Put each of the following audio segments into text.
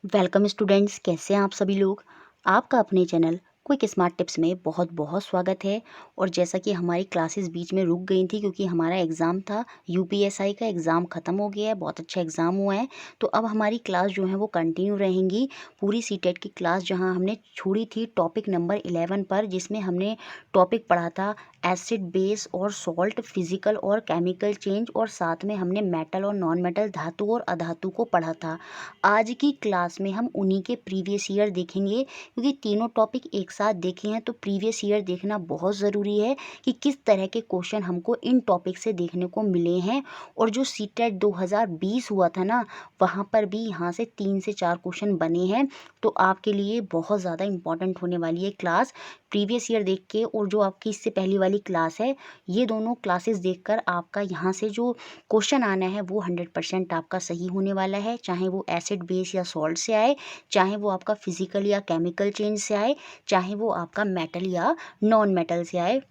Welcome students, कैसे हैं आप सभी लोग। आपका अपने चैनल क्विक स्मार्ट टिप्स में बहुत बहुत स्वागत है। और जैसा कि हमारी क्लासेस बीच में रुक गई थी क्योंकि हमारा एग्ज़ाम था, यूपीएसआई का एग्ज़ाम ख़त्म हो गया है, बहुत अच्छा एग्ज़ाम हुआ है। तो अब हमारी क्लास जो है वो कंटिन्यू रहेंगी। पूरी सीटेट की क्लास जहां हमने छोड़ी थी टॉपिक नंबर 11 पर, जिसमें हमने टॉपिक पढ़ा था एसिड, बेस और सॉल्ट, फिजिकल और केमिकल चेंज, और साथ में हमने मेटल और नॉन मेटल, धातु और अधातु को पढ़ा था। आज की क्लास में हम उन्हीं के प्रीवियस ईयर देखेंगे, क्योंकि तीनों टॉपिक एक साथ देखे हैं तो प्रीवियस ईयर देखना बहुत ज़रूरी है कि किस तरह के क्वेश्चन हमको इन टॉपिक से देखने को मिले हैं। और जो सीटेट 2020 हुआ था ना, वहाँ पर भी यहाँ से 3 से 4 क्वेश्चन बने हैं। तो आपके लिए बहुत ज़्यादा इंपॉर्टेंट होने वाली है क्लास। प्रीवियस ईयर देख के और जो आपकी इससे पहली वाली क्लास है, ये दोनों क्लासेस देखकर आपका यहाँ से जो क्वेश्चन आना है वो 100% आपका सही होने वाला है। चाहे वो एसिड, बेस या सॉल्ट से आए, चाहे वो आपका फिजिकल या केमिकल चेंज से आए, चाहे वो आपका मेटल या नॉन मेटल से आए।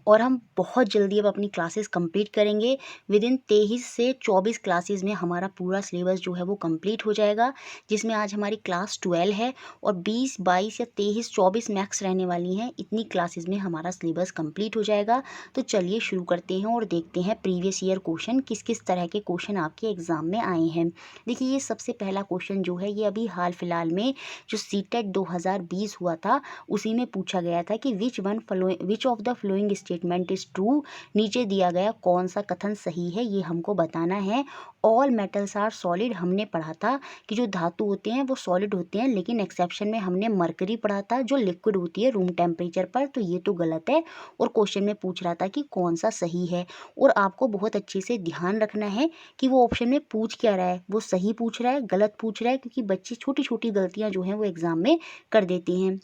और हम बहुत जल्दी अब अपनी क्लासेस कंप्लीट करेंगे। विद इन 23 से 24 क्लासेस में हमारा पूरा सिलेबस जो है वो कंप्लीट हो जाएगा, जिसमें आज हमारी क्लास 12 है और 20, 22 या 23, 24 मैक्स रहने वाली हैं। इतनी क्लासेस में हमारा सिलेबस कंप्लीट हो जाएगा। तो चलिए शुरू करते हैं और देखते हैं प्रीवियस ईयर क्वेश्चन किस किस तरह के क्वेश्चन आपके एग्जाम में आए हैं। देखिए, ये सबसे पहला क्वेश्चन जो है ये अभी हाल फिलहाल में जो सीटेट 2020 हुआ था उसी में पूछा गया था कि विच of the following statement is true. नीचे दिया गया कौन सा कथन सही है ये हमको बताना है। ऑल मेटल्स आर सॉलिड हमने पढ़ा था कि जो धातु होते हैं वो सॉलिड होते हैं, लेकिन एक्सेप्शन में हमने मरकरी पढ़ा था जो लिक्विड होती है रूम टेम्परेचर पर। तो ये तो गलत है और क्वेश्चन में पूछ रहा था कि कौन सा सही है। और आपको बहुत अच्छे से ध्यान रखना है कि वो ऑप्शन में पूछ क्या रहा है, वो सही पूछ रहा है, गलत पूछ रहा है, क्योंकि बच्चे छोटी छोटी गलतियां जो हैं वो एग्जाम में कर देते हैं।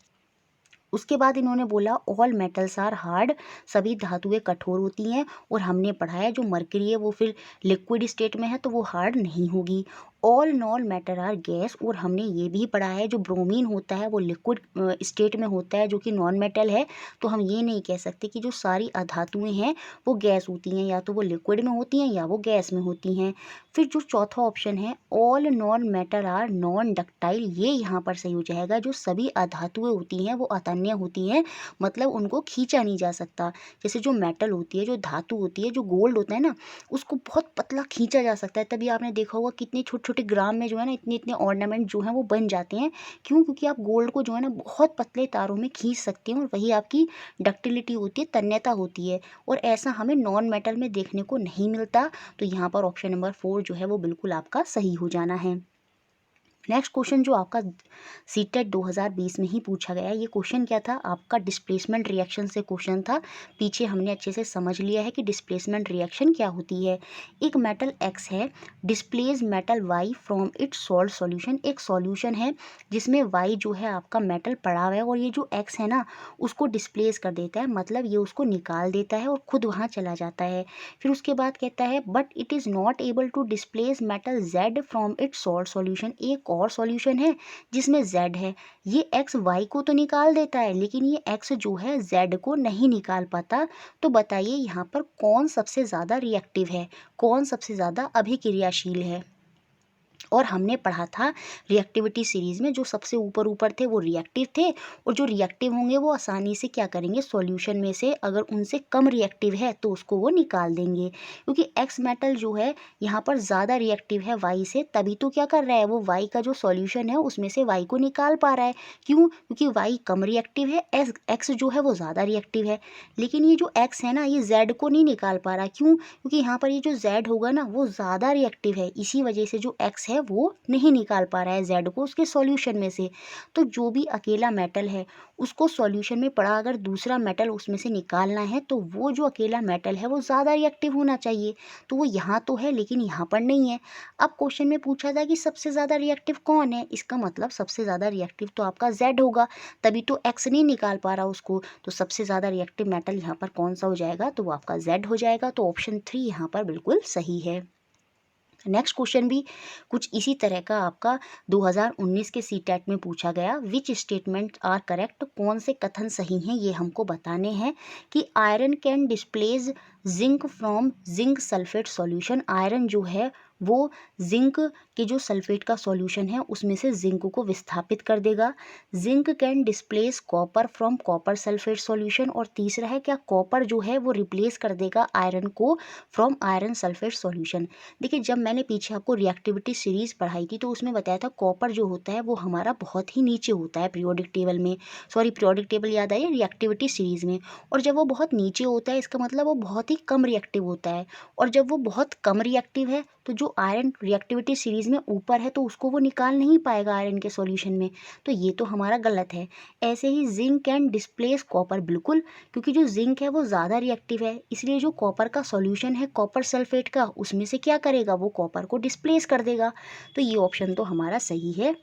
उसके बाद इन्होंने बोला ऑल मेटल्स आर हार्ड, सभी धातुएं कठोर होती हैं। और हमने पढ़ा है जो मरकरी है वो फिर लिक्विड स्टेट में है तो वो हार्ड नहीं होगी। All non metal are gas, और हमने ये भी पढ़ा है जो ब्रोमीन होता है वो लिक्विड स्टेट में होता है जो कि नॉन मेटल है। तो हम ये नहीं कह सकते कि जो सारी अधातुएं हैं वो गैस होती हैं, या तो वो लिक्विड में होती हैं या वो गैस में होती हैं। फिर जो चौथा ऑप्शन है all non metal are non ductile, ये यहाँ पर सही हो जाएगा। जो सभी अधातुएं होती हैं वो अतन्य होती हैं, मतलब उनको खींचा नहीं जा सकता। जैसे जो मेटल होती है, जो धातु होती है, जो गोल्ड होता है ना, उसको बहुत पतला खींचा जा सकता है। तभी आपने देखा होगा कितने छोटे छोटे ग्राम में जो है ना इतने इतने ऑर्नामेंट जो हैं वो बन जाते हैं। क्यों? क्योंकि आप गोल्ड को जो है ना बहुत पतले तारों में खींच सकते हैं और वही आपकी डक्टिलिटी होती है, तन्यता होती है। और ऐसा हमें नॉन मेटल में देखने को नहीं मिलता। तो यहाँ पर ऑप्शन नंबर 4 जो है वो बिल्कुल आपका सही हो जाना है। नेक्स्ट क्वेश्चन जो आपका सीटेट 2020 में ही पूछा गया, ये क्वेश्चन क्या था आपका? डिस्प्लेसमेंट रिएक्शन से क्वेश्चन था। पीछे हमने अच्छे से समझ लिया है कि डिस्प्लेसमेंट रिएक्शन क्या होती है। एक मेटल एक्स है, displace metal Y from its salt solution. एक सॉल्यूशन है जिसमें वाई जो है आपका मेटल पड़ा हुआ है, और ये जो एक्स है ना उसको डिस्प्लेस कर देता है, मतलब ये उसको निकाल देता है और खुद वहाँ चला जाता है। फिर उसके बाद कहता है but it is not able to displace metal Z from its salt solution. एक और सॉल्यूशन है जिसमें जेड है, ये एक्स वाई को तो निकाल देता है लेकिन ये एक्स जो है जेड को नहीं निकाल पाता। तो बताइए यहाँ पर कौन सबसे ज़्यादा रिएक्टिव है, कौन सबसे ज़्यादा अभिक्रियाशील है। और हमने पढ़ा था रिएक्टिविटी सीरीज में जो सबसे ऊपर ऊपर थे वो रिएक्टिव थे, और जो रिएक्टिव होंगे वो आसानी से क्या करेंगे, सॉल्यूशन में से अगर उनसे कम रिएक्टिव है तो उसको वो निकाल देंगे। क्योंकि एक्स मेटल जो है यहाँ पर ज़्यादा रिएक्टिव है वाई से, तभी तो क्या कर रहा है वो वाई का जो सॉल्यूशन है उसमें से वाई को निकाल पा रहा है। क्यों? क्योंकि वाई कम रिएक्टिव है, एक्स जो है वो ज़्यादा रिएक्टिव है। लेकिन ये जो एक्स है ना ये जेड को नहीं निकाल पा रहा। क्यों? क्योंकि यहाँ पर ये जो जेड होगा ना वो ज़्यादा रिएक्टिव है, इसी वजह से जो एक्स है वो नहीं निकाल पा रहा है जेड को उसके सॉल्यूशन में से। तो जो भी अकेला मेटल है उसको सॉल्यूशन में पड़ा अगर दूसरा मेटल उसमें से निकालना है तो वो जो अकेला मेटल है वो ज़्यादा रिएक्टिव होना चाहिए। तो वो यहाँ तो है लेकिन यहाँ पर नहीं है। अब क्वेश्चन में पूछा था कि सबसे ज़्यादा रिएक्टिव कौन है, इसका मतलब सबसे ज़्यादा रिएक्टिव तो आपका जेड होगा, तभी तो एक्स नहीं निकाल पा रहा उसको। तो सबसे ज़्यादा रिएक्टिव मेटल यहाँ पर कौन सा हो जाएगा, तो वो आपका जेड हो जाएगा। तो ऑप्शन 3 यहाँ पर बिल्कुल सही है। नेक्स्ट क्वेश्चन भी कुछ इसी तरह का आपका 2019 के सीटेट में पूछा गया। विच स्टेटमेंट आर करेक्ट, कौन से कथन सही हैं ये हमको बताने हैं। कि iron can displace zinc from zinc sulphate solution, iron जो है वो जिंक के जो सल्फेट का सॉल्यूशन है उसमें से जिंक को विस्थापित कर देगा। Zinc can displace copper from copper sulphate solution. और तीसरा है क्या कॉपर जो है वो रिप्लेस कर देगा आयरन को फ्रॉम आयरन सल्फेट सॉल्यूशन। देखिए जब मैंने पीछे आपको रिएक्टिविटी सीरीज पढ़ाई थी तो उसमें बताया था कॉपर जो होता है वो हमारा बहुत ही नीचे होता है पीरियोडिक टेबल में, सॉरी पीरियोडिक टेबल याद आई रिएक्टिविटी सीरीज में। और जब वो बहुत नीचे होता है इसका मतलब वो बहुत ही कम रिएक्टिव होता है। और जब वो बहुत कम रिएक्टिव है तो जो आयरन रिएक्टिविटी सीरीज में ऊपर है तो उसको वो निकाल नहीं पाएगा आयरन के सॉल्यूशन में, तो ये तो हमारा गलत है। ऐसे ही जिंक कैन डिस्प्लेस कॉपर, बिल्कुल, क्योंकि जो जिंक है वो ज़्यादा रिएक्टिव है इसलिए जो कॉपर का सॉल्यूशन है कॉपर सल्फेट का उसमें से क्या करेगा वो कॉपर को डिस्प्लेस कर देगा। तो ये ऑप्शन तो हमारा सही है।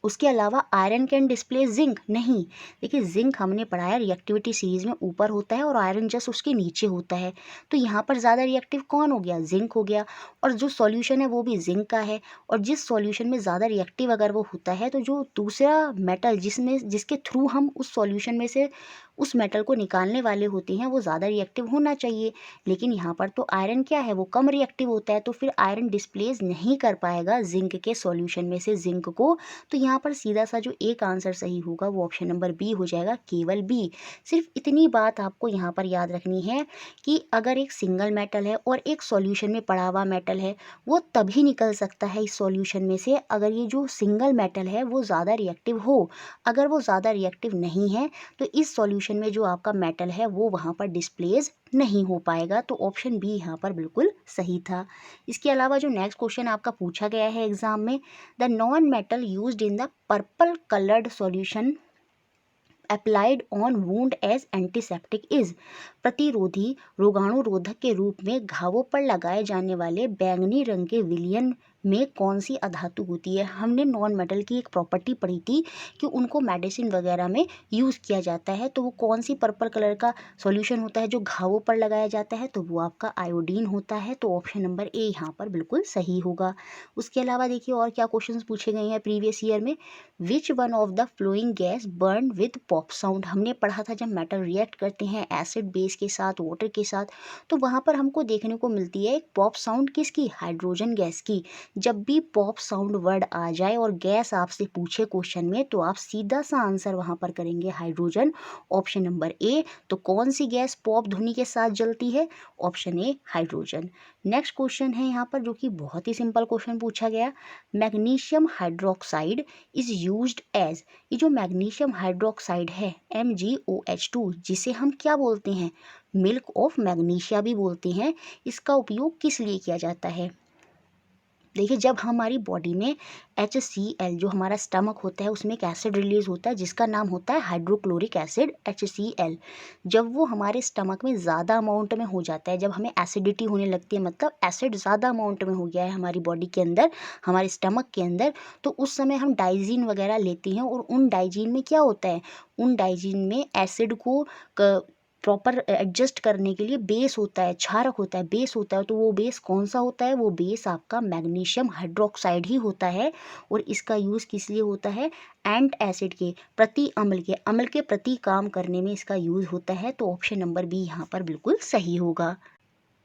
उसके अलावा आयरन कैन डिस्प्लेस जिंक, नहीं। देखिए जिंक हमने पढ़ाया रिएक्टिविटी सीरीज में ऊपर होता है और आयरन जस्ट उसके नीचे होता है, तो यहाँ पर ज़्यादा रिएक्टिव कौन हो गया, जिंक हो गया। और जो सॉल्यूशन है वो भी जिंक का है, और जिस सॉल्यूशन में ज़्यादा रिएक्टिव अगर वो होता है तो जो दूसरा मेटल जिसके थ्रू हम उस सॉल्यूशन में से उस मेटल को निकालने वाले होते हैं वो ज़्यादा रिएक्टिव होना चाहिए। लेकिन यहाँ पर तो आयरन क्या है वो कम रिएक्टिव होता है, तो फिर आयरन डिस्प्लेस नहीं कर पाएगा जिंक के सॉल्यूशन में से जिंक को। तो यहाँ पर सीधा सा जो एक आंसर सही होगा वो ऑप्शन नंबर बी हो जाएगा, केवल बी। सिर्फ इतनी बात आपको यहाँ पर याद रखनी है कि अगर एक सिंगल मेटल है और एक सॉल्यूशन में पड़ा हुआ मेटल है वो तभी निकल सकता है इस सॉल्यूशन में से अगर ये जो सिंगल मेटल है वो ज़्यादा रिएक्टिव हो। अगर वो ज़्यादा रिएक्टिव नहीं है तो इस सॉल्यूशन में जो आपका मेटल है वो वहाँ पर डिस्प्लेस नहीं हो पाएगा। तो ऑप्शन बी यहाँ पर बिल्कुल सही था। इसके अलावा जो नेक्स्ट क्वेश्चन आपका पूछा गया है एग्जाम में, the non metal used in the purple coloured solution applied on wound as antiseptic is, प्रतिरोधी रोगाणुरोधक के रूप में घावों पर लगाए जाने वाले बैंगनी रंग के विलियन में कौन सी अधातु होती है। हमने नॉन मेटल की एक प्रॉपर्टी पढ़ी थी कि उनको मेडिसिन वगैरह में यूज़ किया जाता है, तो वो कौन सी पर्पल कलर का सॉल्यूशन होता है जो घावों पर लगाया जाता है, तो वो आपका आयोडीन होता है। तो ऑप्शन नंबर ए यहाँ पर बिल्कुल सही होगा। उसके अलावा देखिए और क्या क्वेश्चंस पूछे गए हैं प्रीवियस ईयर में, विच one of the flowing gas burn with pop sound. हमने पढ़ा था जब मेटल रिएक्ट करते हैं एसिड बेस के साथ वाटर के साथ तो वहाँ पर हमको देखने को मिलती है एक पॉप साउंड, किसकी, हाइड्रोजन गैस की। जब भी पॉप साउंड वर्ड आ जाए और गैस आपसे पूछे क्वेश्चन में तो आप सीधा सा आंसर वहाँ पर करेंगे हाइड्रोजन, ऑप्शन नंबर ए। तो कौन सी गैस पॉप ध्वनि के साथ जलती है, option A hydrogen. Next question है यहाँ पर जो कि बहुत ही सिंपल क्वेश्चन पूछा गया, magnesium hydroxide is used as, ये जो मैग्नीशियम हाइड्रोक्साइड है MgOH2 जिसे हम क्या बोलते हैं, मिल्क ऑफ मैग्नीशिया भी बोलते हैं, इसका उपयोग किस लिए किया जाता है। देखिए जब हमारी बॉडी में HCl जो हमारा स्टमक होता है उसमें एक एसिड रिलीज होता है जिसका नाम होता है हाइड्रोक्लोरिक एसिड HCl। जब वो हमारे स्टमक में ज़्यादा अमाउंट में हो जाता है, जब हमें एसिडिटी होने लगती है मतलब एसिड ज़्यादा अमाउंट में हो गया है हमारी बॉडी के अंदर, हमारे स्टमक के अंदर, तो उस समय हम डाइजीन वगैरह लेते हैं और उन डाइजीन में क्या होता है, उन डाइजीन में एसिड को प्रॉपर एडजस्ट करने के लिए बेस होता है, क्षारक होता है, बेस होता है। तो वो बेस कौन सा होता है, वो बेस आपका मैग्नीशियम हाइड्रोक्साइड ही होता है। और इसका यूज़ किस लिए होता है, एंट एसिड के प्रति, अम्ल के प्रति काम करने में इसका यूज़ होता है। तो ऑप्शन नंबर बी यहाँ पर बिल्कुल सही होगा।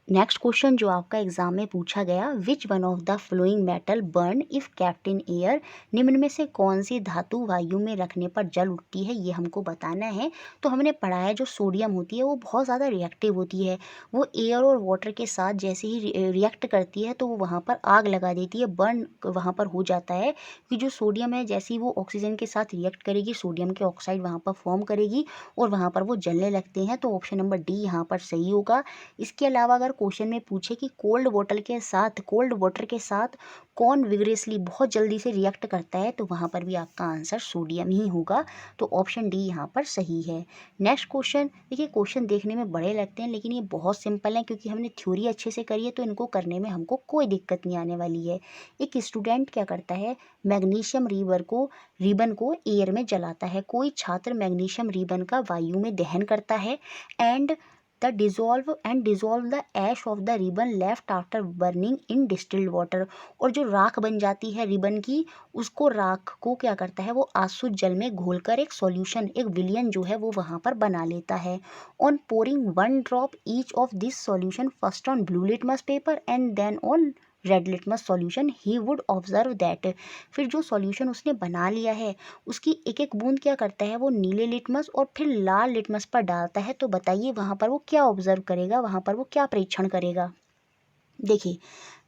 नेक्स्ट क्वेश्चन जो आपका एग्जाम में पूछा गया, विच one of the flowing metal burn if kept in air, निम्न में से कौन सी धातु वायु में रखने पर जल उठती है, ये हमको बताना है। तो हमने पढ़ा है जो सोडियम होती है वो बहुत ज़्यादा रिएक्टिव होती है, वो एयर और वाटर के साथ जैसे ही रिएक्ट करती है तो वो वहाँ पर आग लगा देती है, बर्न वहाँ पर हो जाता है। कि जो सोडियम है जैसे ही वो ऑक्सीजन के साथ रिएक्ट करेगी सोडियम के ऑक्साइड वहाँ पर फॉर्म करेगी और वहाँ पर वो जलने लगते हैं। तो ऑप्शन नंबर डी यहाँ पर सही होगा। इसके अलावा अगर क्वेश्चन में पूछे कि कोल्ड वाटर के साथ कौन विग्रेसली बहुत जल्दी से रिएक्ट करता है तो वहाँ पर भी आपका आंसर सोडियम ही होगा। तो ऑप्शन डी यहाँ पर सही है। नेक्स्ट क्वेश्चन देखिए, क्वेश्चन देखने में बड़े लगते हैं लेकिन ये बहुत सिंपल है क्योंकि हमने थ्योरी अच्छे से करी है तो इनको करने में हमको कोई दिक्कत नहीं आने वाली है। एक स्टूडेंट क्या करता है, मैग्नीशियम रिबन को एयर में जलाता है। कोई छात्र मैग्नीशियम रिबन का वायु में दहन करता है and dissolve the ash of the ribbon left after burning in distilled water. और जो राख बन जाती है रिबन की, उसको राख को क्या करता है वो आसुत जल में घोलकर एक सॉल्यूशन, एक विलियन जो है वो वहाँ पर बना लेता है। On pouring 1 drop each of this solution first on blue litmus paper and then on red litmus solution he would observe that, फिर जो सॉल्यूशन उसने बना लिया है उसकी एक एक बूंद क्या करता है वो नीले लिटमस और फिर लाल लिटमस पर डालता है। तो बताइए वहाँ पर वो क्या ऑब्जर्व करेगा, वहाँ पर वो क्या परीक्षण करेगा। देखिए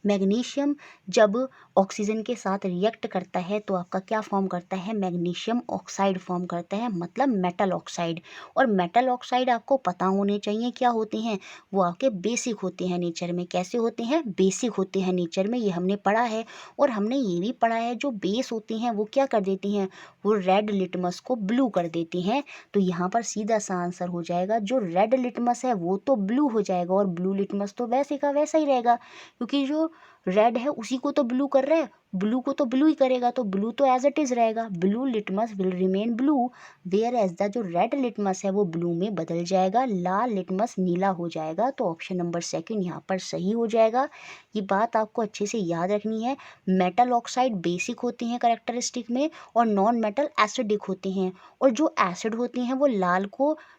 मैग्नीशियम जब ऑक्सीजन के साथ रिएक्ट करता है तो आपका क्या फॉर्म करता है, मैग्नीशियम ऑक्साइड फॉर्म करता है, मतलब मेटल ऑक्साइड। और मेटल ऑक्साइड आपको पता होने चाहिए क्या होते हैं, वो आपके बेसिक होते हैं नेचर में। कैसे होते हैं, बेसिक होते हैं नेचर में, ये हमने पढ़ा है। और हमने ये भी पढ़ा है जो बेस होती हैं वो क्या कर देती हैं, वो रेड लिटमस को ब्लू कर देती हैं। तो यहाँ पर सीधा सा आंसर हो जाएगा जो रेड लिटमस है वो तो ब्लू हो जाएगा और ब्लू लिटमस तो वैसे का वैसा ही रहेगा, क्योंकि जो रेड है उसी को तो ब्लू कर रहा है, ब्लू को तो ब्लू ही करेगा, तो ब्लू तो एज इट इज रहेगा। Blue litmus will remain blue whereas the जो रेड लिटमस है वो ब्लू में बदल जाएगा, लाल लिटमस नीला हो जाएगा। तो ऑप्शन नंबर सेकंड यहाँ पर सही हो जाएगा। ये बात आपको अच्छे से याद रखनी है। मेटल ऑक्साइड बेसिक होती हैं करेक्टरिस्टिक में और नॉन मेटल एसिडिक होते हैं। और जो एसिड होते हैं वो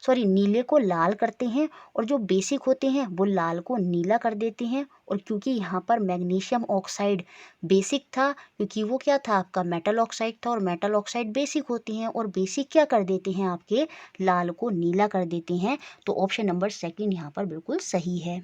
नीले को लाल करते हैं और जो बेसिक होते हैं वो लाल को नीला कर देते हैं। और क्योंकि यहाँ पर मैग्नीशियम ऑक्साइड बेसिक था, क्योंकि वो क्या था आपका मेटल ऑक्साइड था और मेटल ऑक्साइड बेसिक होती हैं और बेसिक क्या कर देते हैं आपके लाल को नीला कर देते हैं। तो ऑप्शन नंबर सेकंड यहाँ पर बिल्कुल सही है।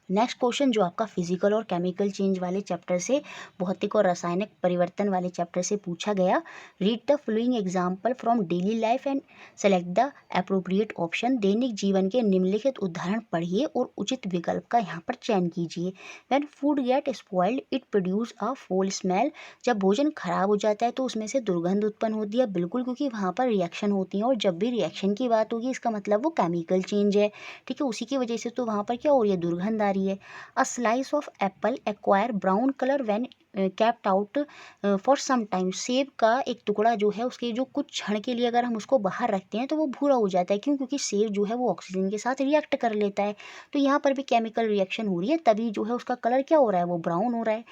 नेक्स्ट क्वेश्चन जो आपका फिजिकल और केमिकल चेंज वाले चैप्टर से, भौतिक और रासायनिक परिवर्तन वाले चैप्टर से पूछा गया। Read the following example from daily life and select the appropriate option. दैनिक जीवन के निम्नलिखित उदाहरण पढ़िए और उचित विकल्प का यहाँ पर चयन कीजिए। When food gate spoiled it produce a फोल स्मेल। जब भोजन खराब हो जाता है तो उसमें से दुर्गंध उत्पन्न होती है, बिल्कुल, क्योंकि वहाँ पर रिएक्शन होती है और जब भी रिएक्शन की बात होगी इसका मतलब वो केमिकल चेंज है। ठीक है, उसी की वजह से तो वहाँ पर क्या हो रही है, दुर्गंध आ रही है। A slice of apple acquire brown colour when kept out for some time. सेब का एक टुकड़ा जो है उसके जो कुछ क्षण के लिए अगर हम उसको बाहर रखते हैं तो वो भूरा हो जाता है। क्यों, क्योंकि सेब जो है वो ऑक्सीजन के साथ रिएक्ट कर लेता है। तो यहाँ पर भी केमिकल रिएक्शन हो रही है, तभी जो है उसका कलर क्या हो रहा है, वो ब्राउन हो रहा है।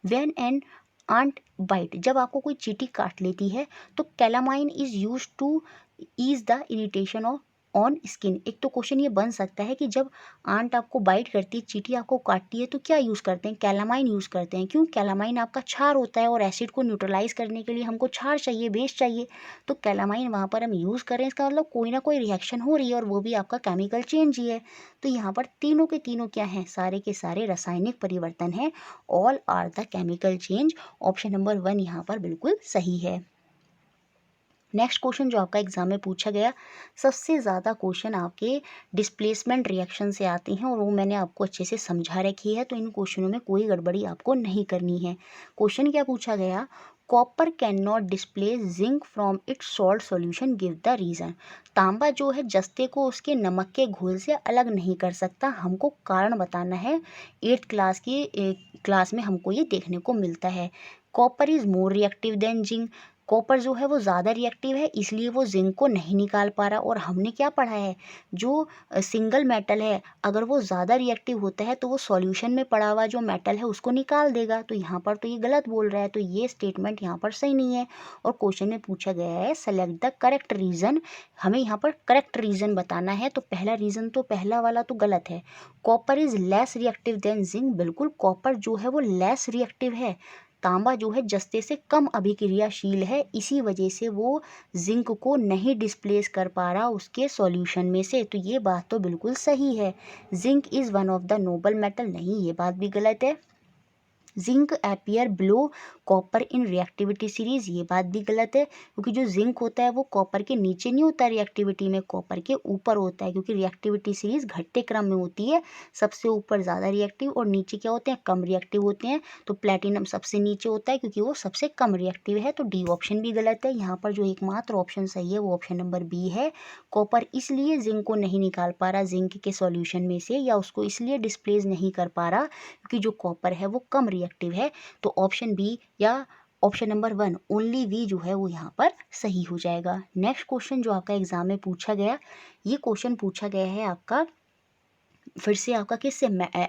व्हेन एन आंट बाइट, जब आपको कोई चींटी काट लेती है तो calamine is use to ease the irritation of on skin. एक तो क्वेश्चन ये बन सकता है कि जब आंट आपको बाइट करती है, चींटी आपको काटती है, तो क्या यूज़ करते हैं, कैलामाइन यूज़ करते हैं। क्यों, कैलामाइन आपका क्षार होता है और एसिड को न्यूट्रलाइज करने के लिए हमको क्षार चाहिए, बेस चाहिए। तो कैलामाइन वहाँ पर हम यूज़ करें, इसका मतलब कोई ना कोई रिएक्शन हो रही है और वो भी आपका केमिकल चेंज ही है। तो यहाँ पर तीनों के तीनों क्या हैं, सारे के सारे रासायनिक परिवर्तन हैं। All are the chemical change. Option number 1 यहाँ पर बिल्कुल सही है। नेक्स्ट क्वेश्चन जो आपका एग्जाम में पूछा गया, सबसे ज़्यादा क्वेश्चन आपके डिस्प्लेसमेंट रिएक्शन से आते हैं और वो मैंने आपको अच्छे से समझा रखी है, तो इन क्वेश्चनों में कोई गड़बड़ी आपको नहीं करनी है। क्वेश्चन क्या पूछा गया, copper can not displace zinc from its salt solution, give the reason. तांबा जो है जस्ते को उसके नमक के घोल से अलग नहीं कर सकता, हमको कारण बताना है। 8th क्लास में हमको ये देखने को मिलता है। Copper is more reactive than zinc, copper जो है वो ज़्यादा रिएक्टिव है इसलिए वो जिंक को नहीं निकाल पा रहा। और हमने क्या पढ़ा है, जो सिंगल मेटल है अगर वो ज़्यादा रिएक्टिव होता है तो वो सॉल्यूशन में पड़ा हुआ जो मेटल है उसको निकाल देगा। तो यहाँ पर तो ये गलत बोल रहा है, तो ये स्टेटमेंट यहाँ पर सही नहीं है। और क्वेश्चन में पूछा गया है सेलेक्ट द करेक्ट रीज़न, हमें यहाँ पर करेक्ट रीज़न बताना है। तो पहला रीज़न तो पहला वाला तो गलत है, copper is less reactive than zinc. बिल्कुल, कॉपर जो है वो लेस रिएक्टिव है, तांबा जो है जस्ते से कम अभिक्रियाशील है, इसी वजह से वो जिंक को नहीं डिस्प्लेस कर पा रहा उसके सॉल्यूशन में से। तो ये बात तो बिल्कुल सही है। Zinc is one of the Nobel metal, नहीं, ये बात भी गलत है। जिंक अपीयर बिलो कॉपर इन रिएक्टिविटी सीरीज, ये बात भी गलत है, क्योंकि जो जिंक होता है वो कॉपर के नीचे नहीं होता रिएक्टिविटी में, कॉपर के ऊपर होता है, क्योंकि रिएक्टिविटी सीरीज घटते क्रम में होती है, सबसे ऊपर ज़्यादा रिएक्टिव और नीचे क्या होते हैं, कम रिएक्टिव होते हैं। तो प्लेटिनम सबसे नीचे होता है क्योंकि वो सबसे कम रिएक्टिव है। तो डी ऑप्शन भी गलत है। यहाँ पर जो एकमात्र ऑप्शन सही है वो ऑप्शन नंबर बी है। कॉपर इसलिए जिंक को नहीं निकाल पा रहा जिंक के सॉल्यूशन में से, या उसको इसलिए डिस्प्लेस नहीं कर पा रहा क्योंकि जो कॉपर है वो कम रिएक्टिव है। तो ऑप्शन बी या ऑप्शन नंबर 1 ओनली वी जो है वो यहाँ पर सही हो जाएगा। नेक्स्ट क्वेश्चन जो आपका एग्जाम में पूछा गया, ये क्वेश्चन पूछा गया है आपका फिर से आपका किससे,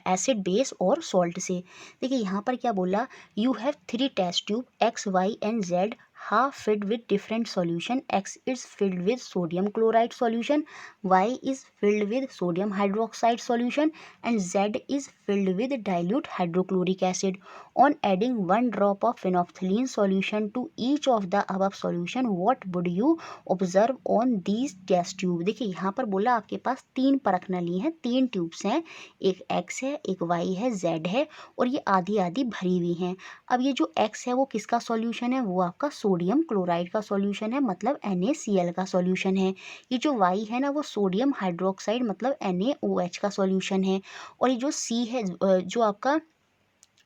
एसिड बेस और सॉल्ट से। देखिए यहाँ पर क्या बोला, you have 3 test tube X Y and Z, half filled with different solution. X is filled with sodium chloride solution, Y is filled with sodium hydroxide solution, and Z is filled with dilute hydrochloric acid. On adding 1 drop of phenolphthalein solution to each of the above solution, what would you observe on these test tube? देखिए यहाँ पर बोला आपके पास 3 परख नली हैं, 3 tubes हैं, एक X है, एक Y है, Z है, और ये आधी आधी भरी हुई हैं। अब ये जो X है वो किसका सॉल्यूशन है? वो आपका सोडियम क्लोराइड का सॉल्यूशन है, मतलब NaCl का सॉल्यूशन है। ये जो Y है ना वो सोडियम हाइड्रोक्साइड मतलब NaOH का सॉल्यूशन है, और ये जो C है जो आपका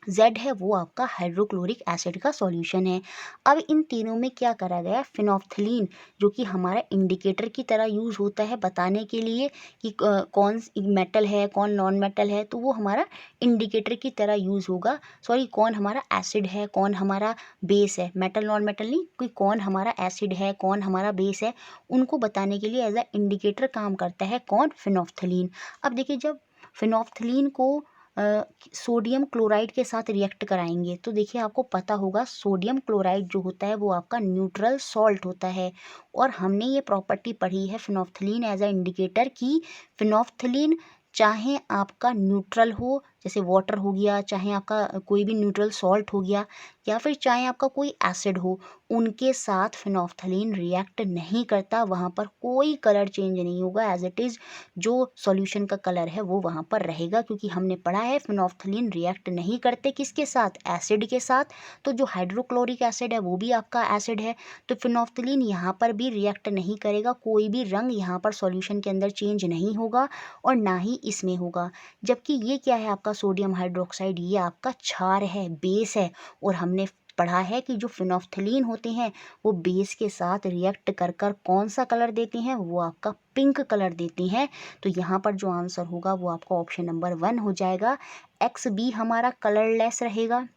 Z है वो आपका हाइड्रोक्लोरिक एसिड का सॉल्यूशन है। अब इन तीनों में क्या करा गया? फिनोफ्थलीन जो कि हमारा इंडिकेटर की तरह यूज़ होता है बताने के लिए कि कौन मेटल है कौन नॉन मेटल है, तो वो हमारा इंडिकेटर की तरह यूज़ होगा। सॉरी, कौन हमारा एसिड है कौन हमारा बेस है, मेटल नॉन मेटल नहीं, कोई कौन हमारा एसिड है कौन हमारा बेस है, उनको बताने के लिए एज अ इंडिकेटर काम करता है कौन? फिनोफ्थलीन। अब देखिए जब फिनोफ्थलीन को सोडियम क्लोराइड के साथ रिएक्ट कराएंगे तो देखिए आपको पता होगा सोडियम क्लोराइड जो होता है वो आपका न्यूट्रल सॉल्ट होता है, और हमने ये प्रॉपर्टी पढ़ी है फिनोफ्थलीन एज अ इंडिकेटर की फिनोफ्थलीन चाहे आपका न्यूट्रल हो जैसे वाटर हो गया, चाहे आपका कोई भी न्यूट्रल सॉल्ट हो गया, या फिर चाहे आपका कोई एसिड हो, उनके साथ फिनोफ्थलीन रिएक्ट नहीं करता, वहाँ पर कोई कलर चेंज नहीं होगा, एज इट इज़ जो सॉल्यूशन का कलर है वो वहाँ पर रहेगा, क्योंकि हमने पढ़ा है फिनोफ्थलीन रिएक्ट नहीं करते किसके साथ? एसिड के साथ। तो जो हाइड्रोक्लोरिक एसिड है वो भी आपका एसिड है, तो फिनोफ्थलीन यहाँ पर भी रिएक्ट नहीं करेगा, कोई भी रंग यहाँ पर सॉल्यूशन के अंदर चेंज नहीं होगा और ना ही इसमें होगा। जबकि ये क्या है आपका सोडियम हाइड्रोक्साइड, ये आपका क्षार है, बेस है, और हमने पढ़ा है कि जो फिनोफ्थलीन होते हैं वो बेस के साथ रिएक्ट कर कर कौन सा कलर देते हैं? वो आपका पिंक कलर देती हैं। तो यहाँ पर जो आंसर होगा वो आपका ऑप्शन नंबर 1 हो जाएगा। एक्स बी हमारा कलरलेस रहेगा,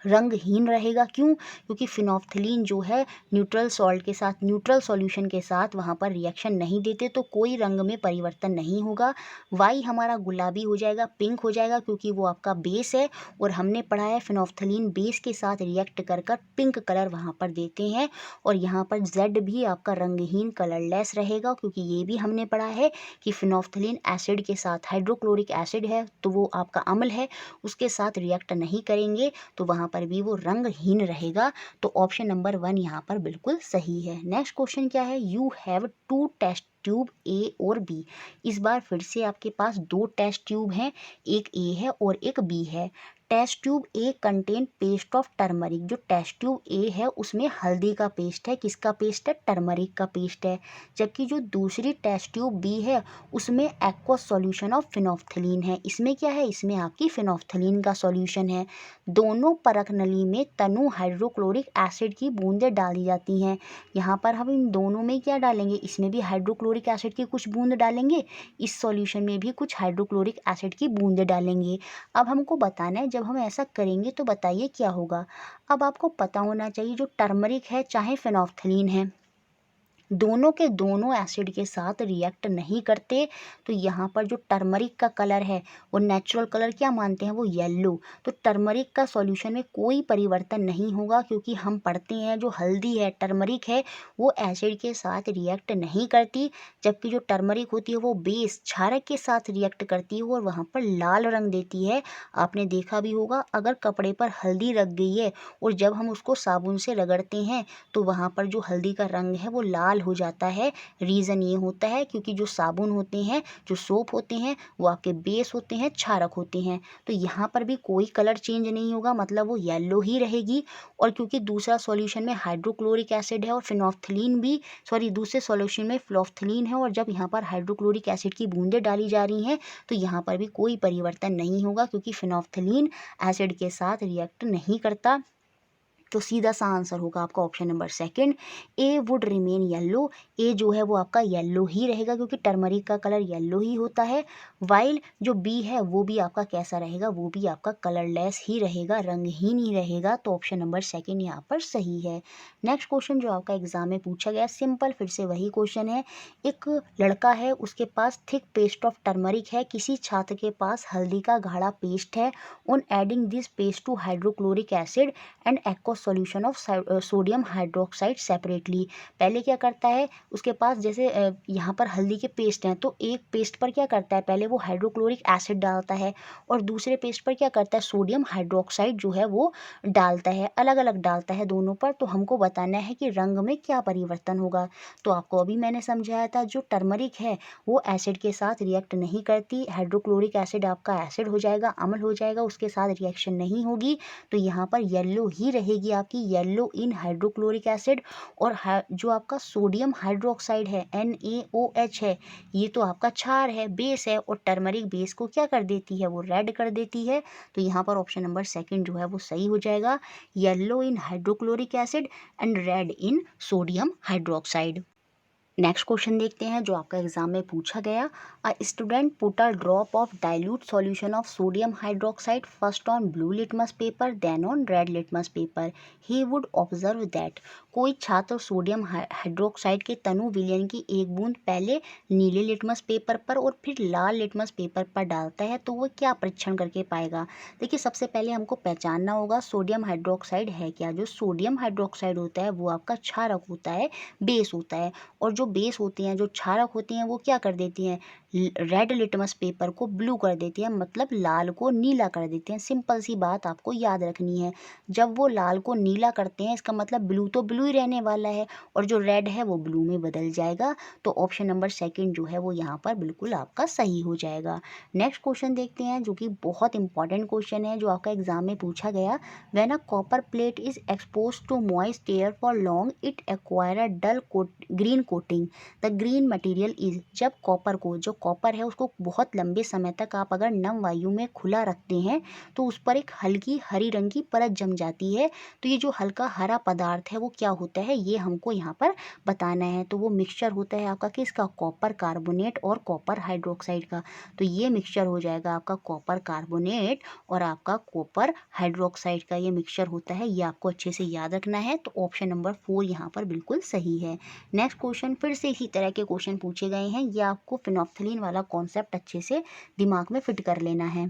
रंगहीन रहेगा। क्यों? क्योंकि फिनोफ्थलीन जो है न्यूट्रल सॉल्ट के साथ न्यूट्रल सॉल्यूशन के साथ वहाँ पर रिएक्शन नहीं देते, तो कोई रंग में परिवर्तन नहीं होगा। वाई हमारा गुलाबी हो जाएगा, पिंक हो जाएगा, क्योंकि वो आपका बेस है, और हमने पढ़ा है फिनोफ्थलीन बेस के साथ रिएक्ट कर कर पिंक कलर वहाँ पर देते हैं। और यहाँ पर जेड भी आपका रंगहीन कलरलेस रहेगा, क्योंकि ये भी हमने पढ़ा है कि फिनोफ्थलीन एसिड के साथ हाइड्रोक्लोरिक एसिड है तो वो आपका अम्ल है, उसके साथ रिएक्ट नहीं करेंगे, तो वहाँ पर भी वो रंगहीन रहेगा। तो ऑप्शन नंबर 1 यहाँ पर बिल्कुल सही है। नेक्स्ट क्वेश्चन क्या है? You have 2 test tube A और बी। इस बार फिर से आपके पास 2 टेस्ट ट्यूब हैं, एक ए है और एक बी है। Test tube A contain paste of turmeric. जो टेस्ट ट्यूब ए है उसमें हल्दी का पेस्ट है, किसका पेस्ट है? टर्मरिक का पेस्ट है। जबकि जो दूसरी टेस्ट ट्यूब बी है उसमें एक्वस सॉल्यूशन ऑफ फिनोफ्थलीन है। इसमें क्या है? इसमें आपकी फिनोफ्थलीन का सॉल्यूशन है। दोनों परख नली में तनु हाइड्रोक्लोरिक एसिड की बूंदें डाली जाती हैं। यहाँ पर हम इन दोनों में क्या डालेंगे? इसमें भी हाइड्रोक्लोरिक एसिड की कुछ बूंद डालेंगे, इस सॉल्यूशन में भी कुछ हाइड्रोक्लोरिक एसिड की बूंदें डालेंगे। अब हमको बताना है जब हम ऐसा करेंगे तो बताइए क्या होगा। अब आपको पता होना चाहिए जो टर्मरिक है चाहे फिनोफ्थलीन है, दोनों के दोनों एसिड के साथ रिएक्ट नहीं करते, तो यहाँ पर जो टर्मरिक का कलर है वो नेचुरल कलर क्या मानते हैं? वो येलो। तो टर्मरिक का सॉल्यूशन में कोई परिवर्तन नहीं होगा, क्योंकि हम पढ़ते हैं जो हल्दी है टर्मरिक है वो एसिड के साथ रिएक्ट नहीं करती, जबकि जो टर्मरिक होती है वो बेस क्षारक के साथ रिएक्ट करती है और वहाँ पर लाल रंग देती है। आपने देखा भी होगा अगर कपड़े पर हल्दी रख गई है और जब हम उसको साबुन से रगड़ते हैं तो वहाँ पर जो हल्दी का रंग है वो लाल हो जाता है। रीज़न ये होता है क्योंकि जो साबुन होते हैं जो सोप होते हैं वो आपके बेस होते हैं, क्षारक होते हैं। तो यहाँ पर भी कोई कलर चेंज नहीं होगा, मतलब वो येलो ही रहेगी। और क्योंकि दूसरा सॉल्यूशन में हाइड्रोक्लोरिक एसिड है और फिनोफ्थलीन भी दूसरे सॉल्यूशन में फ्लोफ्थलीन है, और जब यहाँ पर हाइड्रोक्लोरिक एसिड की बूंदें डाली जा रही हैं तो यहाँ पर भी कोई परिवर्तन नहीं होगा, क्योंकि फिनोफ्थलीन एसिड के साथ रिएक्ट नहीं करता। तो सीधा सा आंसर होगा आपका option number 2, A would remain yellow. A जो है वो आपका येलो ही रहेगा, क्योंकि टर्मरिक का कलर येलो ही होता है। वाइल जो बी है वो भी आपका कैसा रहेगा? वो भी आपका कलरलेस ही रहेगा, रंगहीन ही रहेगा। तो ऑप्शन नंबर 2 यहाँ पर सही है। नेक्स्ट क्वेश्चन जो आपका एग्जाम में पूछा गया, सिंपल फिर से वही क्वेश्चन है। एक लड़का है, उसके पास थिक पेस्ट ऑफ टर्मरिक है, किसी छात्र के पास हल्दी का गाढ़ा पेस्ट है। On adding this paste to hydrochloric acid and aqua solution of sodium hydroxide separately. पहले क्या करता है, उसके पास जैसे यहाँ पर हल्दी के पेस्ट हैं, तो एक पेस्ट पर क्या करता है, पहले वो हाइड्रोक्लोरिक एसिड डालता है और दूसरे पेस्ट पर क्या करता है, सोडियम हाइड्रोक्साइड जो है वो डालता है, अलग अलग डालता है दोनों पर। तो हमको बताना है कि रंग में क्या परिवर्तन होगा। तो आपको अभी मैंने समझाया था, जो टर्मरिक है वो एसिड के साथ रिएक्ट नहीं करती, हाइड्रोक्लोरिक एसिड आपका एसिड हो जाएगा, अम्ल हो जाएगा, उसके साथ रिएक्शन नहीं होगी। तो यहाँ पर येलो ही रहेगी आपकी, येलो इन हाइड्रोक्लोरिक एसिड। और जो आपका सोडियम हाइड्रोक्साइड है NaOH है, ये तो आपका क्षार है, बेस है, और टर्मरिक बेस को क्या कर देती है, वो रेड कर देती है। तो यहाँ पर ऑप्शन नंबर सेकंड जो है वो सही हो जाएगा, yellow in hydrochloric acid and red in sodium hydroxide. Next question देखते हैं जो आपका एग्जाम में पूछा गया। A student put a drop of dilute solution of sodium hydroxide first on blue litmus paper then on red litmus paper. He would observe that. कोई छात्र sodium hydroxide के तनु विलयन की एक बूंद पहले नीले लिटमस पेपर पर और फिर लाल लिटमस पेपर पर डालता है, तो वो क्या परीक्षण करके पाएगा। देखिए, सबसे पहले हमको पहचानना होगा सोडियम हाइड्रोक्साइड है क्या। जो सोडियम हाइड्रोक्साइड होता है वो आपका क्षारक होता है, बेस होता है। और जो बेस होती हैं, जो क्षारक होती हैं, वो क्या कर देती हैं, रेड लिटमस पेपर को ब्लू कर देती हैं, मतलब लाल को नीला कर देते हैं। सिंपल सी बात आपको याद रखनी है, जब वो लाल को नीला करते हैं इसका मतलब ब्लू तो ब्लू ही रहने वाला है, और जो रेड है वो ब्लू में बदल जाएगा। तो ऑप्शन नंबर सेकंड जो है वो यहाँ पर बिल्कुल आपका सही हो जाएगा। नेक्स्ट क्वेश्चन देखते हैं जो कि बहुत इंपॉर्टेंट क्वेश्चन है, जो आपका एग्जाम में पूछा गया। When a copper plate is expose to moist air for long it acquire a dull green coating. The green material is. जब कॉपर को, जो कॉपर है उसको बहुत लंबे समय तक आप अगर नम वायु में खुला रखते हैं तो उस पर एक हल्की हरी रंग की परत जम जाती है। तो ये जो हल्का हरा पदार्थ है वो क्या होता है, ये हमको यहाँ पर बताना है। तो वो मिक्सचर होता है आपका किसका, कॉपर कार्बोनेट और कॉपर हाइड्रोक्साइड का। तो ये मिक्सचर हो जाएगा आपका कॉपर कार्बोनेट और आपका कॉपर हाइड्रोक्साइड का, ये मिक्सचर होता है। ये आपको अच्छे से याद रखना है। तो ऑप्शन नंबर 4 यहाँ पर बिल्कुल सही है। नेक्स्ट क्वेश्चन फिर से इसी तरह के क्वेश्चन पूछे गए हैं, ये आपको फिनोल्फथालीन वाला कॉन्सेप्ट अच्छे से दिमाग में फिट कर लेना है।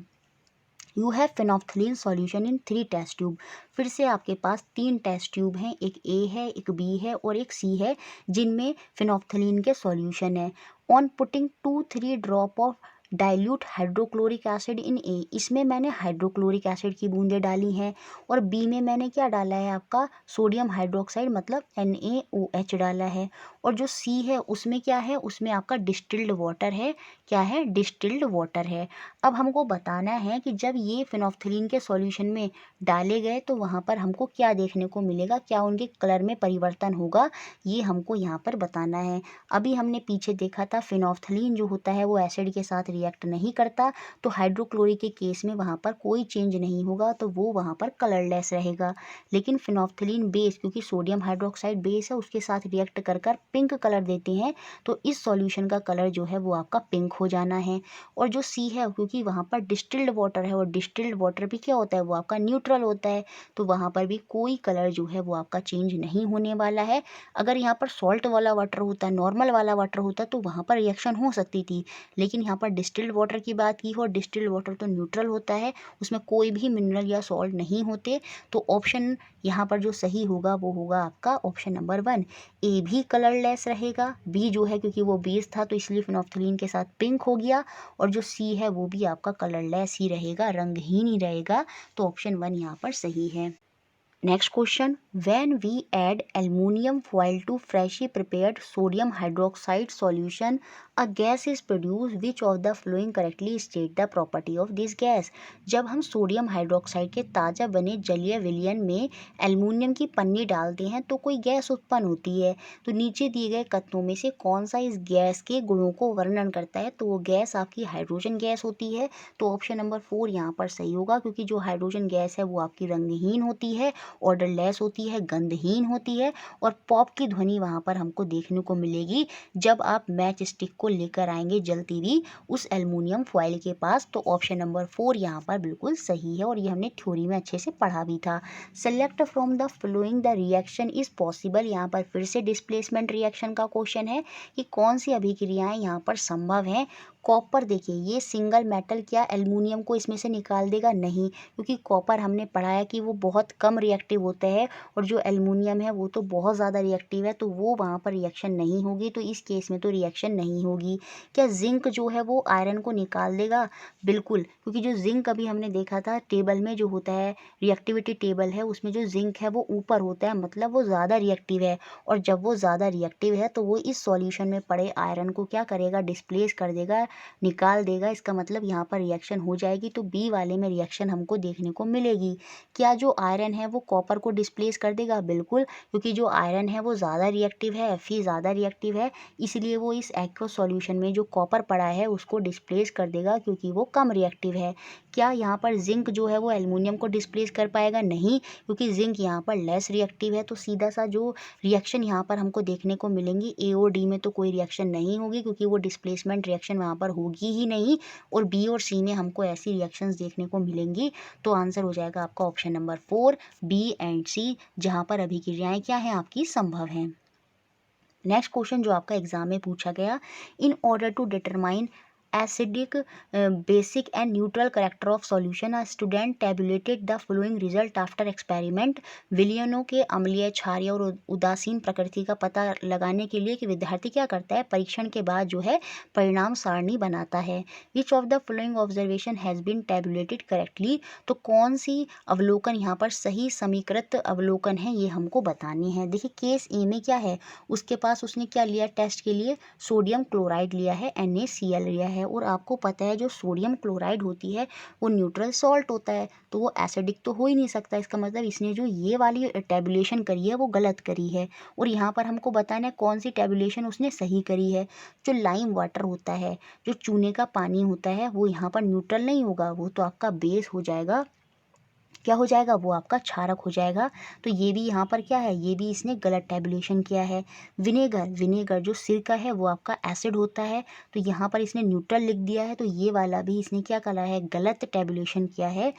You have phenolphthalein solution in 3 test tube. फिर से आपके पास 3 टेस्ट ट्यूब हैं, एक ए है, एक बी है और एक सी है, जिनमें फिनोल्फथालीन के सॉल्यूशन है। On putting 2-3 drop of dilute hydrochloric acid in A, इसमें मैंने हाइड्रोक्लोरिक एसिड की बूंदें डाली हैं, और बी में मैंने क्या डाला है आपका सोडियम हाइड्रोक्साइड मतलब NaOH डाला है, और जो सी है उसमें क्या है, उसमें आपका डिस्टिल्ड वाटर है। क्या है, डिस्टिल्ड वाटर है। अब हमको बताना है कि जब ये फिनोल्फथालीन के सॉल्यूशन में डाले गए तो वहाँ पर हमको क्या देखने को मिलेगा, क्या उनके कलर में परिवर्तन होगा, ये हमको यहाँ पर बताना है। अभी हमने पीछे देखा था फिनोल्फथालीन जो होता है वो एसिड के साथ रिएक्ट नहीं करता, तो हाइड्रोक्लोरिक के केस में वहाँ पर कोई चेंज नहीं होगा, तो वो वहाँ पर कलरलेस रहेगा। लेकिन फिनोल्फथालीन बेस, क्योंकि सोडियम हाइड्रोक्साइड बेस है, उसके साथ रिएक्ट कर कर पिंक कलर देते हैं, तो इस सॉल्यूशन का कलर जो है वो आपका पिंक हो जाना है। और जो सी है, क्योंकि वहाँ पर डिस्टिल्ड वाटर है, और डिस्टिल्ड वाटर भी क्या होता है, वो आपका न्यूट्रल होता है, तो वहाँ पर भी कोई कलर जो है वो आपका चेंज नहीं होने वाला है। अगर यहाँ पर सॉल्ट वाला वाटर होता, नॉर्मल वाला वाटर होता, तो वहाँ पर रिएक्शन हो सकती थी, लेकिन यहाँ पर डिस्टिल्ड वाटर की बात की हो, और डिस्टिल्ड वाटर तो न्यूट्रल होता है, उसमें कोई भी मिनरल या सॉल्ट नहीं होते। तो ऑप्शन यहाँ पर जो सही होगा वो होगा आपका ऑप्शन नंबर 1, ए भी कलरलेस रहेगा। बी जो है क्योंकि वो बेस था तो इसलिए फिनोल्फथालीन के साथ पिंक हो गया, और जो सी है वो भी आपका कलरलेस ही रहेगा, रंगहीन ही रहेगा। तो ऑप्शन 1 यहाँ पर सही है। Next question, when we add aluminium foil to freshly prepared sodium hydroxide solution a gas is produce which of the following correctly state the property of this gas. जब हम सोडियम हाइड्रोक्साइड के ताज़ा बने जलीय विलयन में एल्युमिनियम की पन्नी डालते हैं तो कोई गैस उत्पन्न होती है, तो नीचे दिए गए कथनों में से कौन सा इस गैस के गुणों को वर्णन करता है, तो वो गैस आपकी हाइड्रोजन गैस होती है। तो ऑप्शन नंबर 4 यहाँ पर सही होगा, क्योंकि जो हाइड्रोजन गैस है वो आपकी रंगहीन होती है, ऑर्डरलेस होती है, गंधहीन होती है, और पॉप की ध्वनि वहाँ पर हमको देखने को मिलेगी जब आप मैच स्टिक को लेकर आएंगे जलती हुई उस एल्युमिनियम फॉइल के पास। तो ऑप्शन नंबर 4 यहाँ पर बिल्कुल सही है, और ये हमने थ्योरी में अच्छे से पढ़ा भी था। Select from the flowing the reaction is possible. यहाँ पर फिर से डिस्प्लेसमेंट रिएक्शन का क्वेश्चन है कि कौन सी अभिक्रियाएं यहाँ पर संभव हैं, कॉपर देखिए ये सिंगल मेटल क्या एल्युमिनियम को इसमें से निकाल देगा? नहीं, क्योंकि कॉपर हमने पढ़ा है कि वो बहुत कम रिएक्टिव होता है और जो एल्युमिनियम है वो तो बहुत ज़्यादा रिएक्टिव है, तो वो वहाँ पर रिएक्शन नहीं होगी, तो इस केस में तो रिएक्शन नहीं होगी। क्या जिंक जो है वो आयरन को निकाल देगा? बिल्कुल, क्योंकि जो जिंक अभी हमने देखा था टेबल में जो होता है, रिएक्टिविटी टेबल है, उसमें जो जिंक है वो ऊपर होता है, मतलब वो ज़्यादा रिएक्टिव है। और जब वो ज़्यादा रिएक्टिव है तो वो इस सॉल्यूशन में पड़े आयरन को क्या करेगा? डिस्प्लेस कर देगा, निकाल देगा। इसका मतलब यहाँ पर रिएक्शन हो जाएगी, तो बी वाले में रिएक्शन हमको देखने को मिलेगी। क्या जो आयरन है वो कॉपर को डिस्प्लेस कर देगा? बिल्कुल, क्योंकि जो आयरन है वो ज़्यादा रिएक्टिव है, Fe ज़्यादा रिएक्टिव है, इसलिए वो इस एक्वस सॉल्यूशन में जो कॉपर पड़ा है उसको डिस्प्लेस कर देगा, क्योंकि वो कम रिएक्टिव है। क्या यहाँ पर जिंक जो है वो एल्युमिनियम को डिस्प्लेस कर पाएगा? नहीं, क्योंकि जिंक यहाँ पर लेस रिएक्टिव है, तो सीधा सा जो रिएक्शन यहाँ पर हमको देखने को मिलेंगी ए और डी में तो कोई रिएक्शन नहीं होगी, क्योंकि वो डिस्प्लेसमेंट रिएक्शन वहाँ पर होगी ही नहीं। और बी और सी में हमको ऐसी रिएक्शंस देखने को मिलेंगी। तो आंसर हो जाएगा आपका ऑप्शन नंबर 4 बी एंड सी, जहाँ पर अभिक्रियाएं क्या हैं आपकी संभव हैं। नेक्स्ट क्वेश्चन जो आपका एग्जाम में पूछा गया, in order to determine acidic basic and neutral character of solution a student tabulated the following result after experiment. विलयनों के अम्लीय, क्षारीय और उदासीन प्रकृति का पता लगाने के लिए कि विद्यार्थी क्या करता है, परीक्षण के बाद जो है परिणाम सारणी बनाता है। Which of the following observation has been tabulated correctly, तो कौन सी अवलोकन यहाँ पर सही समीकृत अवलोकन है ये हमको बतानी है। देखिए केस ए में क्या है, उसके पास उसने क्या लिया टेस्ट के लिए, सोडियम क्लोराइड लिया है, NaCl लिया है। और आपको पता है जो सोडियम क्लोराइड होती है वो न्यूट्रल सॉल्ट होता है, तो वो एसिडिक तो हो ही नहीं सकता। इसका मतलब इसने जो ये वाली टेबुलेशन करी है वो गलत करी है। और यहाँ पर हमको बताना है कौन सी टेबुलेशन उसने सही करी है। जो लाइम वाटर होता है, जो चूने का पानी होता है, वो यहाँ पर न्यूट्रल नहीं होगा, वो तो आपका बेस हो जाएगा। क्या हो जाएगा? वो आपका क्षारक हो जाएगा। तो ये भी यहाँ पर क्या है, ये भी इसने गलत टेबुलेशन किया है। विनेगर, विनेगर जो सिरका है वो आपका एसिड होता है, तो यहाँ पर इसने न्यूट्रल लिख दिया है, तो ये वाला भी इसने क्या करा है, गलत टेबुलेशन किया है।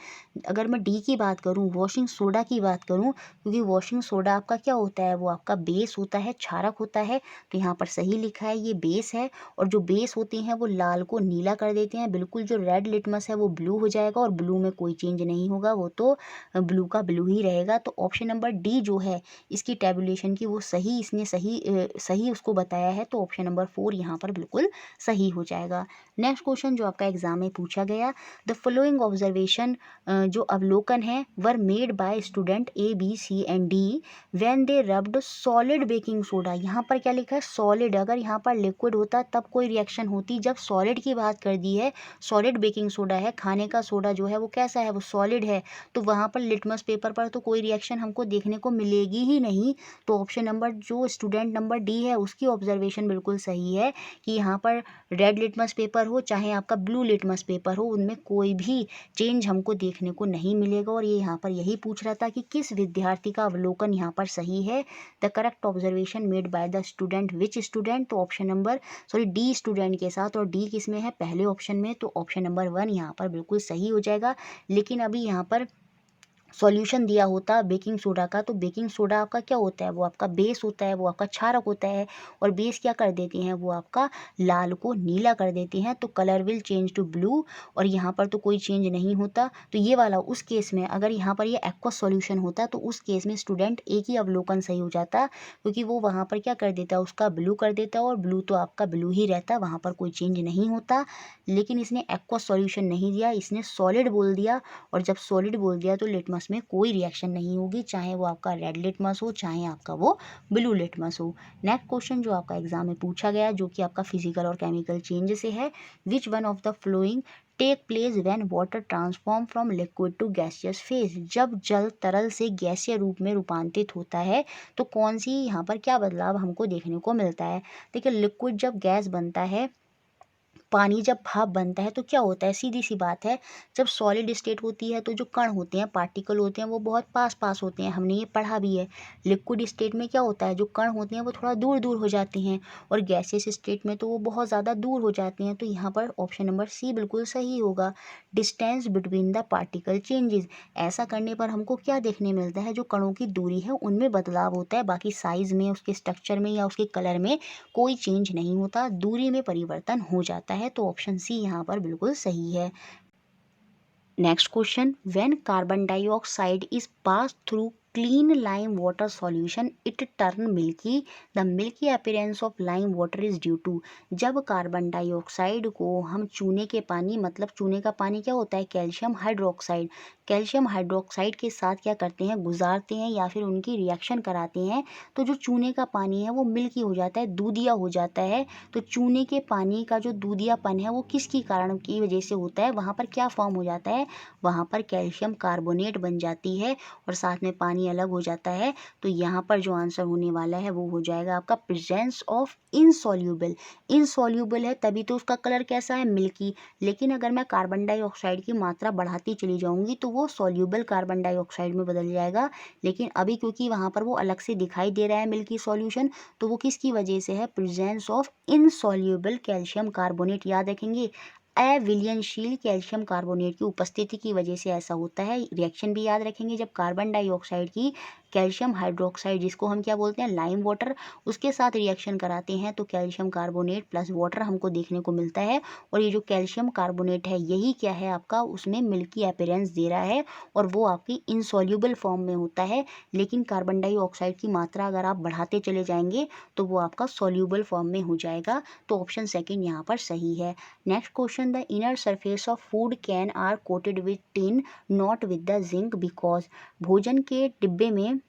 अगर मैं डी की बात करूँ, वॉशिंग सोडा की बात करूँ, क्योंकि वॉशिंग सोडा आपका क्या होता है, वो आपका बेस होता है, क्षारक होता है, तो यहाँ पर सही लिखा है ये बेस है। और जो बेस होते हैं वो लाल को नीला कर देते हैं, बिल्कुल जो रेड लिटमस है वो ब्लू हो जाएगा, और ब्लू में कोई चेंज नहीं होगा, वो तो ब्लू का ब्लू ही रहेगा। तो ऑप्शन नंबर डी जो है इसकी टेबुलेशन की वो सही, इसने सही उसको बताया है, तो ऑप्शन नंबर 4 यहाँ पर बिल्कुल सही हो जाएगा। नेक्स्ट क्वेश्चन जो आपका एग्जाम में पूछा गया, द फॉलोइंग ऑब्जर्वेशन जो अवलोकन है were made by student A, B, C and D when they rubbed solid baking soda. यहाँ पर क्या लिखा है, सॉलिड। अगर यहाँ पर लिक्विड होता तब कोई रिएक्शन होती, जब सॉलिड की बात कर दी है, सॉलिड बेकिंग सोडा है, खाने का सोडा जो है वो कैसा है, वो सॉलिड है, तो वहाँ पर लिटमस पेपर पर तो कोई रिएक्शन हमको देखने को मिलेगी ही नहीं। तो ऑप्शन नंबर जो स्टूडेंट नंबर डी है उसकी ऑब्जर्वेशन बिल्कुल सही है कि यहाँ पर रेड लिटमस पेपर हो चाहे आपका ब्लू लिटमस पेपर हो, उनमें कोई भी चेंज हमको देखने को नहीं मिलेगा। और ये यहाँ पर यही पूछ रहा था कि किस विद्यार्थी का अवलोकन यहाँ पर सही है। The correct observation made by the student, which student, तो ऑप्शन नंबर डी स्टूडेंट के साथ, और डी किस में है, पहले ऑप्शन में, तो ऑप्शन नंबर 1 यहाँ पर बिल्कुल सही हो जाएगा। लेकिन अभी यहाँ पर सॉल्यूशन दिया होता बेकिंग सोडा का, तो बेकिंग सोडा आपका क्या होता है, वो आपका बेस होता है, वो आपका क्षारक होता है, और बेस क्या कर देती हैं, वो आपका लाल को नीला कर देती हैं, तो colour will change to blue. और यहाँ पर तो कोई चेंज नहीं होता, तो ये वाला उस केस में अगर यहाँ पर ये एक्वस सॉल्यूशन होता तो उस केस में स्टूडेंट एक ही अवलोकन सही हो जाता, क्योंकि वो वहाँ पर क्या कर देता, उसका ब्लू कर देता, और ब्लू तो आपका ब्लू ही रहता, वहाँ पर कोई चेंज नहीं होता। लेकिन इसने एक्वस सॉल्यूशन नहीं दिया, इसने सॉलिड बोल दिया, और जब सॉलिड बोल दिया तो लिटमस में कोई रिएक्शन नहीं होगी, चाहे वो आपका रेड लिटमस हो चाहे आपका वो ब्लू लिटमस हो। नेक्स्ट क्वेश्चन जो आपका एग्जाम में पूछा गया जो कि आपका फिजिकल और केमिकल चेंज से है, which one of the following take place when water transform from liquid to gaseous phase. जब जल तरल से गैसीय रूप में रूपांतरित होता है तो कौन सी यहाँ पर क्या बदलाव हमको देखने को मिलता है। देखिए लिक्विड जब गैस बनता है, पानी जब भाप बनता है तो क्या होता है, सीधी सी बात है, जब सॉलिड स्टेट होती है तो जो कण होते हैं, पार्टिकल होते हैं, वो बहुत पास पास होते हैं, हमने ये पढ़ा भी है। लिक्विड स्टेट में क्या होता है, जो कण होते हैं वो थोड़ा दूर दूर हो जाते हैं, और गैसियस स्टेट में तो वो बहुत ज़्यादा दूर हो जाते हैं। तो यहाँ पर ऑप्शन नंबर सी बिल्कुल सही होगा, distance between the particle changes. ऐसा करने पर हमको क्या देखने मिलता है, जो कणों की दूरी है उनमें बदलाव होता है, बाकी साइज में, उसके स्ट्रक्चर में या उसके कलर में कोई चेंज नहीं होता, दूरी में परिवर्तन हो जाता है, तो ऑप्शन सी यहाँ पर बिल्कुल सही है। Next question, when carbon dioxide is pass through clean lime water solution it turn milky, the milky appearance of lime water is due to. जब कार्बन डाइऑक्साइड को हम चूने के पानी, मतलब चूने का पानी क्या होता है, कैल्शियम हाइड्रोक्साइड, कैल्शियम हाइड्रोक्साइड के साथ क्या करते हैं, गुजारते हैं या फिर उनकी रिएक्शन कराते हैं, तो जो चूने का पानी है वो मिल्की हो जाता है, दूधिया हो जाता है। तो चूने के पानी का जो दूधियापन है वो किसकी कारण की वजह से होता है, वहाँ पर क्या फॉर्म हो जाता है, वहाँ पर कैल्शियम कार्बोनेट बन जाती है और साथ में पानी अलग हो जाता है। तो यहाँ पर जो आंसर होने वाला है वो हो जाएगा आपका प्रेजेंस ऑफ इनसॉल्यूबल। इनसॉल्यूबल है तभी तो उसका कलर कैसा है, मिल्की। लेकिन अगर मैं कार्बन डाइऑक्साइड की मात्रा बढ़ाती चली जाऊंगी तो वो सॉल्यूबल कार्बन डाइऑक्साइड में बदल जाएगा। लेकिन अभी क्योंकि वहाँ पर वो अलग से दिखाई दे रहा है मिल्की सॉल्यूशन, तो वो किसकी वजह से है, presence of insoluble calcium carbonate. याद रखेंगे, अविलयनशील कैल्शियम कार्बोनेट की उपस्थिति की वजह से ऐसा होता है। रिएक्शन भी याद रखेंगे, जब कार्बन डाइऑक्साइड की कैल्शियम हाइड्रोक्साइड, जिसको हम क्या बोलते हैं, लाइम वाटर, उसके साथ रिएक्शन कराते हैं तो कैल्शियम कार्बोनेट प्लस वाटर हमको देखने को मिलता है। और ये जो कैल्शियम कार्बोनेट है यही क्या है आपका, उसमें मिल्की अपीयरेंस दे रहा है और वो आपकी इनसॉल्यूबल फॉर्म में होता है। लेकिन कार्बन डाइऑक्साइड की मात्रा अगर आप बढ़ाते चले जाएंगे तो वो आपका सॉल्यूबल फॉर्म में हो जाएगा। तो ऑप्शन सेकेंड यहाँ पर सही है। Next question, the inner surface of food can are coated with tin not with the zinc because. भोजन के डिब्बे में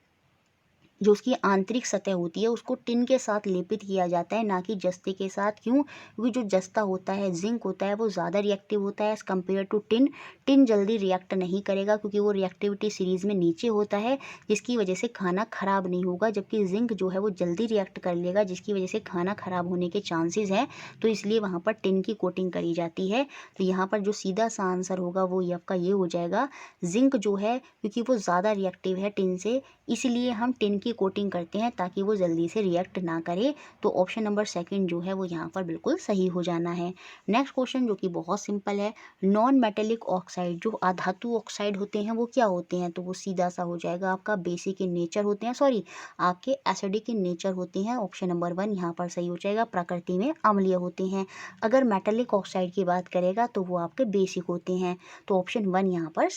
जो उसकी आंतरिक सतह होती है उसको टिन के साथ लेपित किया जाता है, ना कि जस्ते के साथ। क्यों, क्योंकि जो जस्ता होता है, जिंक होता है, वो ज़्यादा रिएक्टिव होता है as compare to tin. Tin जल्दी रिएक्ट नहीं करेगा क्योंकि वो रिएक्टिविटी सीरीज़ में नीचे होता है, जिसकी वजह से खाना ख़राब नहीं होगा। जबकि जिंक जो है वो जल्दी रिएक्ट कर लेगा, जिसकी वजह से खाना ख़राब होने के चांसेस हैं। तो इसलिए वहाँ पर टिन की कोटिंग करी जाती है। तो यहाँ पर जो सीधा सा आंसर होगा वो ये आपका ये हो जाएगा, जिंक जो है क्योंकि वो ज़्यादा रिएक्टिव है टिन से, इसलिए हम टिन की कोटिंग करते हैं ताकि वो जल्दी से रिएक्ट ना करे। तो ऑप्शन नंबर सेकंड जो है वो यहाँ पर बिल्कुल सही हो जाना है। नेक्स्ट क्वेश्चन जो कि बहुत सिंपल है, नॉन मेटेलिक ऑक्साइड, जो अधातु ऑक्साइड होते हैं वो क्या होते हैं, तो वो सीधा सा हो जाएगा आपका बेसिक इन नेचर होते हैं, सॉरी आपके एसिडिक इन नेचर होते हैं। ऑप्शन नंबर वन यहाँ पर सही हो जाएगा, प्रकृति में अम्लीय होते हैं। अगर मेटेलिक ऑक्साइड की बात करेगा तो वो आपके बेसिक होते हैं। तो ऑप्शन वन यहाँ पर।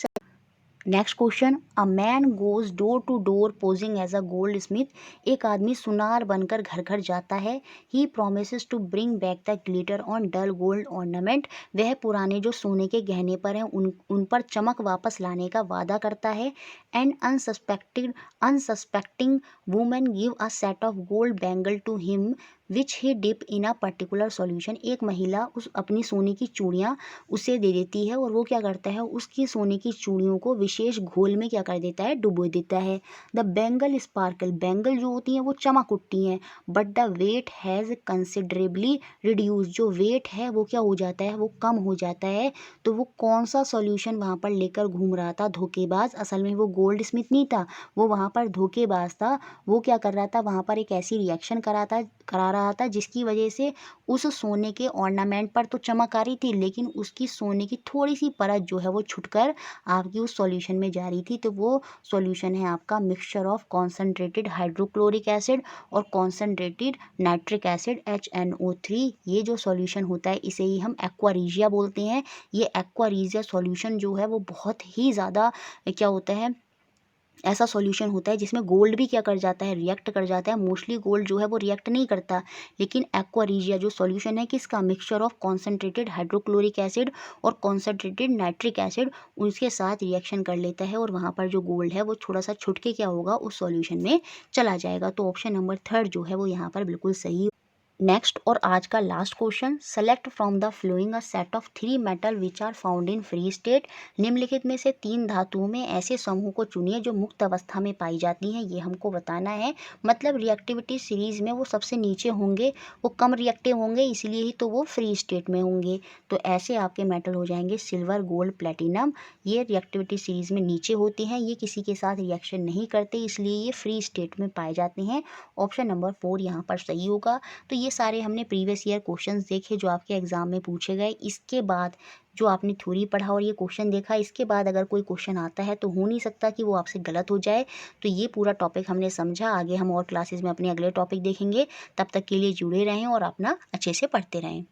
Next question, a man goes door to door posing as a goldsmith. एक आदमी सुनार बनकर घर घर जाता है। He promises to bring back the glitter on dull gold ornament. वह पुराने जो सोने के गहने पर हैं उन पर चमक वापस लाने का वादा करता है। And unsuspecting women give a set of gold bangle to him which he dip in a particular solution. एक महिला उस अपनी सोने की चूड़ियाँ उसे दे देती है और वो क्या करता है, उसकी सोने की चूड़ियों को विशेष घोल में क्या कर देता है, डुबो देता है। द बैंगल स्पार्कल, बैंगल जो होती हैं वो चमक उठती हैं, but the weight has considerably reduce. जो वेट है वो क्या हो जाता है, वो कम हो जाता है। तो वो कौन सा सॉल्यूशन वहाँ पर लेकर घूम रहा था, धोखेबाज। असल में वो गोल्ड स्मिथ नहीं था, वो वहाँ पर धोखेबाज था। वो क्या कर रहा था, वहाँ पर एक ऐसी रिएक्शन करा रहा था जिसकी वजह से उस सोने के ऑर्नामेंट पर तो चमक आ रही थी, लेकिन उसकी सोने की थोड़ी सी परत जो है वो छुटकर आपकी उस सॉल्यूशन में जा रही थी। तो वो सॉल्यूशन है आपका mixture of concentrated hydrochloric acid और कॉन्सेंट्रेटेड नाइट्रिक एसिड HNO3। ये जो सॉल्यूशन होता है इसे ही हम एक्वारीजिया बोलते हैं। ये एक्वारीजिया सॉल्यूशन जो है वो बहुत ही ज़्यादा क्या होता है, ऐसा सॉल्यूशन होता है जिसमें गोल्ड भी क्या कर जाता है, रिएक्ट कर जाता है। मोस्टली गोल्ड जो है वो रिएक्ट नहीं करता, लेकिन एक्वारीजिया जो सॉल्यूशन है किसका, mixture of concentrated hydrochloric acid और कॉन्सेंट्रेटेड नाइट्रिक एसिड, उसके साथ रिएक्शन कर लेता है और वहाँ पर जो गोल्ड है वो थोड़ा सा छुट के क्या होगा, उस सॉल्यूशन में चला जाएगा। तो ऑप्शन नंबर थर्ड जो है वो यहाँ पर बिल्कुल सही। नेक्स्ट और आज का last question, select from the following a set of 3 metal which are found in free state. निम्नलिखित में से 3 धातुओं में ऐसे समूह को चुनिए जो मुक्त अवस्था में पाई जाती हैं। ये हमको बताना है, मतलब रिएक्टिविटी सीरीज में वो सबसे नीचे होंगे, वो कम रिएक्टिव होंगे, इसलिए ही तो वो फ्री स्टेट में होंगे। तो ऐसे आपके मेटल हो जाएंगे सिल्वर, गोल्ड, प्लेटिनम। ये रिएक्टिविटी सीरीज में नीचे होते हैं, ये किसी के साथ रिएक्शन नहीं करते, इसलिए ये फ्री स्टेट में पाए जाते हैं। ऑप्शन नंबर 4 यहाँ पर सही होगा। तो ये सारे हमने प्रीवियस ईयर क्वेश्चंस देखे जो आपके एग्जाम में पूछे गए। इसके बाद जो आपने थ्योरी पढ़ा और ये क्वेश्चन देखा, इसके बाद अगर कोई क्वेश्चन आता है तो हो नहीं सकता कि वो आपसे गलत हो जाए। तो ये पूरा टॉपिक हमने समझा, आगे हम और क्लासेस में अपने अगले टॉपिक देखेंगे। तब तक के लिए जुड़े रहें और अपना अच्छे से पढ़ते रहें।